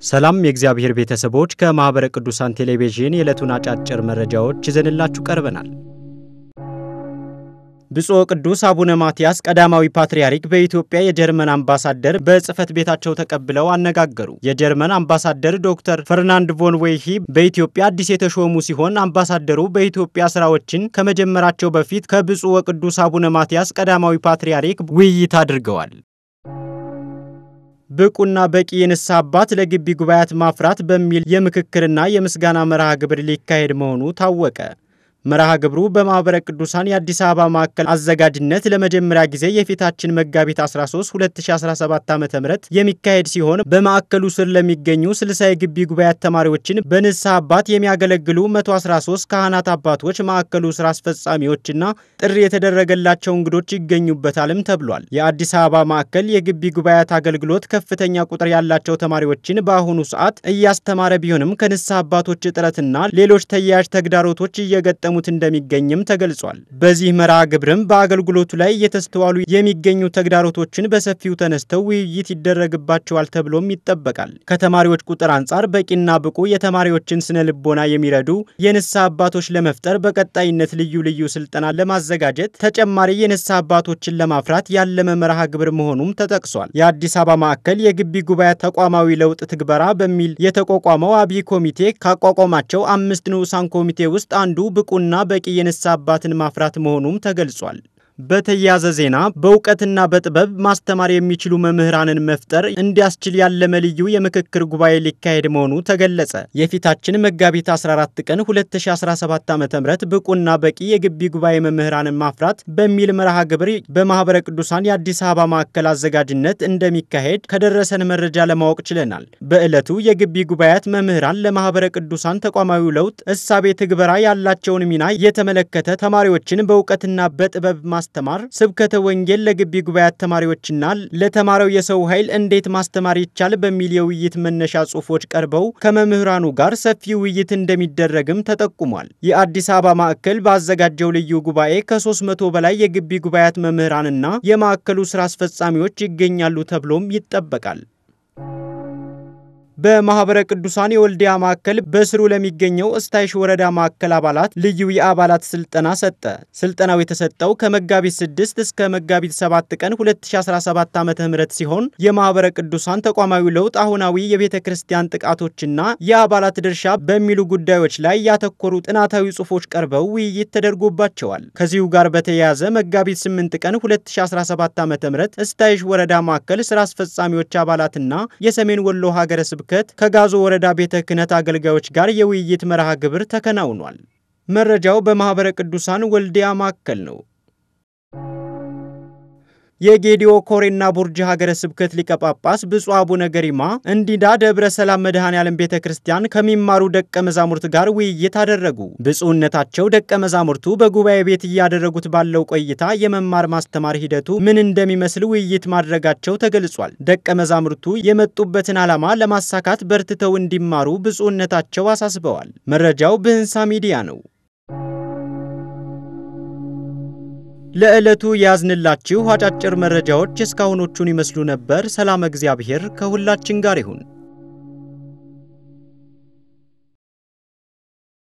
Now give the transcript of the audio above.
ሰላም የእግዚአብሔር ቤተሰቦች ከማህበረ ቅዱሳን ቴሌቪዥን የዕለቱን አጫጭር መረጃዎች ይዘንላችሁ ቀርበናል። ብፁዕ ቅዱስ አቡነ ማትያስ ቀዳማዊ ፓትርያርክ በኢትዮጵያ የጀርመን አምባሳደር በጽፈት ቤታቸው ተቀብለው አነጋገሩ። የጀርመን አምባሳደር ዶክተር ፈርናንድ ቮን ዌይሂ በኢትዮጵያ አዲስ የተሾሙ ሲሆን አምባሳደሩ በኢትዮጵያ ስራዎችን ከመጀመራቸው በፊት ከብፁዕ ቅዱስ አቡነ ማትያስ ቀዳማዊ ፓትርያርክ ውይይት አድርገዋል። ብቁና በቂ የንስሐ አባት ለግቢ ጉባኤያት ማፍራት በሚል የምክክርና የምስጋና መርሃ ግብር ሊካሄድ መሆኑ ታወቀ። መርሃ ግብሩ በማህበረ ቅዱሳን የአዲስ አበባ ማዕከል አዘጋጅነት ለመጀመሪያ ጊዜ የፊታችን መጋቢት 13 2017 ዓ.ም የሚካሄድ ሲሆን በማዕከሉ ስር ለሚገኙ 60 የግቢ ጉባኤያት ተማሪዎችን በንስሐ አባት የሚያገለግሉ 113 ካህናት አባቶች፣ ማዕከሉ ስራ አስፈጻሚዎችና ጥሪ የተደረገላቸው እንግዶች ይገኙበታልም ተብሏል። የአዲስ አበባ ማዕከል የግቢ ጉባኤያት አገልግሎት ከፍተኛ ቁጥር ያላቸው ተማሪዎችን በአሁኑ ሰዓት እያስተማረ ቢሆንም ከንስሐ አባቶች እጥረትና ሌሎች ተያያዥ ተግዳሮቶች እየገጠሙ እንደሚገኝም ተገልጿል። በዚህ መርሃ ግብርም በአገልግሎቱ ላይ የተስተዋሉ የሚገኙ ተግዳሮቶችን በሰፊው ተነስተው ውይይት ይደረግባቸዋል ተብሎም ይጠበቃል። ከተማሪዎች ቁጥር አንጻር በቂና ብቁ የተማሪዎችን ስነ ልቦና የሚረዱ የንስሐ አባቶች ለመፍጠር በቀጣይነት ልዩ ስልጠና ለማዘጋጀት ተጨማሪ የንስሐ አባቶችን ለማፍራት ያለመ መርሃ ግብር መሆኑም ተጠቅሷል። የአዲስ አበባ ማዕከል የግቢ ጉባኤያት ተቋማዊ ለውጥ ትግበራ በሚል የተቋቋመው አብይ ኮሚቴ ካቋቋማቸው 5 ንዑሳን ኮሚቴ ውስጥ አንዱ ብቁና በቂ የንስሐ አባትን ማፍራት መሆኑም ተገልጿል። በተያያዘ ዜና በእውቀትና በጥበብ ማስተማር የሚችሉ መምህራንን መፍጠር እንዲያስችል ያለመ ልዩ የምክክር ጉባኤ ሊካሄድ መሆኑ ተገለጸ። የፊታችን መጋቢት 14 ቀን 2017 ዓ.ም ብቁና በቂ የግቢ ጉባኤ መምህራንን ማፍራት በሚል መርሃ ግብር በማህበረ ቅዱሳን የአዲስ አበባ ማዕከል አዘጋጅነት እንደሚካሄድ ከደረሰን መረጃ ለማወቅ ችለናል። በዕለቱ የግቢ ጉባኤያት መምህራን ለማህበረ ቅዱሳን ተቋማዊ ለውጥ እሳቤ ትግበራ ያላቸውን ሚና የተመለከተ ተማሪዎችን በእውቀትና በጥበብ ማስተማር፣ ስብከተ ወንጌል ለግቢ ጉባኤያት ተማሪዎችና ለተማረው የሰው ኃይል እንዴት ማስተማር ይቻል በሚል የውይይት መነሻ ጽሑፎች ቀርበው ከመምህራኑ ጋር ሰፊ ውይይት እንደሚደረግም ተጠቁሟል። የአዲስ አበባ ማዕከል ባዘጋጀው ልዩ ጉባኤ ከ300 በላይ የግቢ ጉባኤያት መምህራንና የማዕከሉ ስራ አስፈጻሚዎች ይገኛሉ ተብሎም ይጠበቃል። በማህበረ ቅዱሳን የወልዲያ ማዕከል በስሩ ለሚገኘው እስታይሽ ወረዳ ማዕከል አባላት ልዩ የአባላት ስልጠና ሰጠ። ስልጠናው የተሰጠው ከመጋቢት 6 እስከ መጋቢት 7 ቀን 2017 ዓ.ም ሲሆን የማህበረ ቅዱሳን ተቋማዊ ለውጥ፣ አሁናዊ የቤተ ክርስቲያን ጥቃቶችና የአባላት ድርሻ በሚሉ ጉዳዮች ላይ ያተኮሩ ጥናታዊ ጽሑፎች ቀርበው ውይይት ተደርጎባቸዋል። ከዚሁ ጋር በተያያዘ መጋቢት 8 ቀን 2017 ዓ.ም እስታይሽ ወረዳ ማዕከል ስራ አስፈጻሚዎች አባላትና የሰሜን ወሎ ሀገረ ስብከት ከጋዞ ወረዳ ቤተ ክህነት አገልጋዮች ጋር የውይይት መርሃ ግብር ተከናውኗል። መረጃው በማህበረ ቅዱሳን ወልዲያ ማዕከል ነው። የጌዲዮ ኮሬና ቡርጅ ሀገረ ስብከት ሊቀ ጳጳስ ብፁዕ አቡነ ገሪማ እንዲዳ ደብረ ሰላም መድኃኔዓለም ቤተ ክርስቲያን ከሚማሩ ደቀ መዛሙርት ጋር ውይይት አደረጉ። ብፁዕነታቸው ደቀ መዛሙርቱ በጉባኤ ቤት እያደረጉት ባለው ቆይታ የመማር ማስተማር ሂደቱ ምን እንደሚመስል ውይይት ማድረጋቸው ተገልጿል። ደቀ መዛሙርቱ የመጡበትን ዓላማ ለማሳካት በርትተው እንዲማሩ ብፁዕነታቸው አሳስበዋል። መረጃው ብህንሳ ሚዲያ ነው። ለዕለቱ ያዝንላችሁ አጫጭር መረጃዎች እስካሁኖቹን ይመስሉ ነበር። ሰላም እግዚአብሔር ከሁላችን ጋር ይሁን።